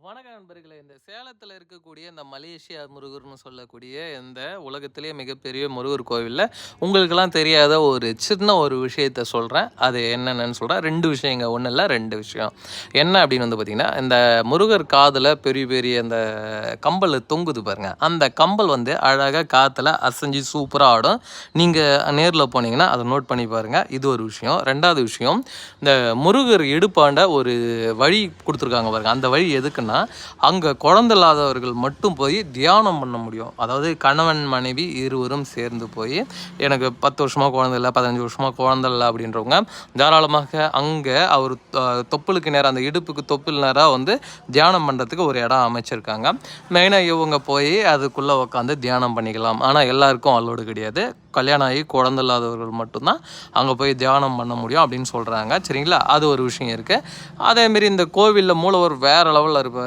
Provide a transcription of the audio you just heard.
வணக்க நண்பர்களே. இந்த சேலத்தில் இருக்கக்கூடிய இந்த மலேசியா முருகர்னு சொல்லக்கூடிய இந்த உலகத்திலேயே மிகப்பெரிய முருகர் கோவிலில் உங்களுக்கெல்லாம் தெரியாத ஒரு சின்ன ஒரு விஷயத்த சொல்கிறேன். அது என்னென்னு சொல்கிறேன். 2 விஷயங்க, ஒன்றும் இல்லை 2 விஷயம். என்ன அப்படின்னு வந்து பார்த்திங்கன்னா, இந்த முருகர் காதில் பெரிய பெரிய இந்த கம்பல் தொங்குது பாருங்கள். அந்த கம்பல் வந்து அழகாக காற்றுல அசைஞ்சு சூப்பராக ஆடும். நீங்கள் நேரில் போனீங்கன்னா அதை நோட் பண்ணி பாருங்கள். இது ஒரு விஷயம். 2வது விஷயம், இந்த முருகர் இடுப்பாண்ட ஒரு வழி கொடுத்துருக்காங்க பாருங்கள். அந்த வழி எதுக்குன்னா, அங்கே குழந்தை இல்லாதவர்கள் மட்டும் போய் தியானம் பண்ண முடியும். அதாவது கணவன் மனைவி இருவரும் சேர்ந்து போய், எனக்கு 10 வருஷமாக குழந்தை இல்லை, 15 வருஷமாக குழந்தை இல்லை அப்படின்றவங்க தாராளமாக அங்கே அவர் தொப்புளுக்கு நேராக, அந்த இடுப்புக்கு தொப்புள் நேராக வந்து தியானம் பண்ணுறதுக்கு ஒரு இடம் அமைச்சிருக்காங்க. மெயினாக இவங்க போய் அதுக்குள்ளே உட்காந்து தியானம் பண்ணிக்கலாம். ஆனால் எல்லாருக்கும் அலோடு கிடையாது. கல்யாணம் ஆகி குழந்தை இல்லாதவர்கள் மட்டும்தான் அங்கே போய் தியானம் பண்ண முடியும் அப்படின்னு சொல்கிறாங்க. சரிங்களா, அது ஒரு விஷயம் இருக்குது. அதேமாரி இந்த கோவிலில் மூலவர் வேறு லெவலில் இருப்பார்.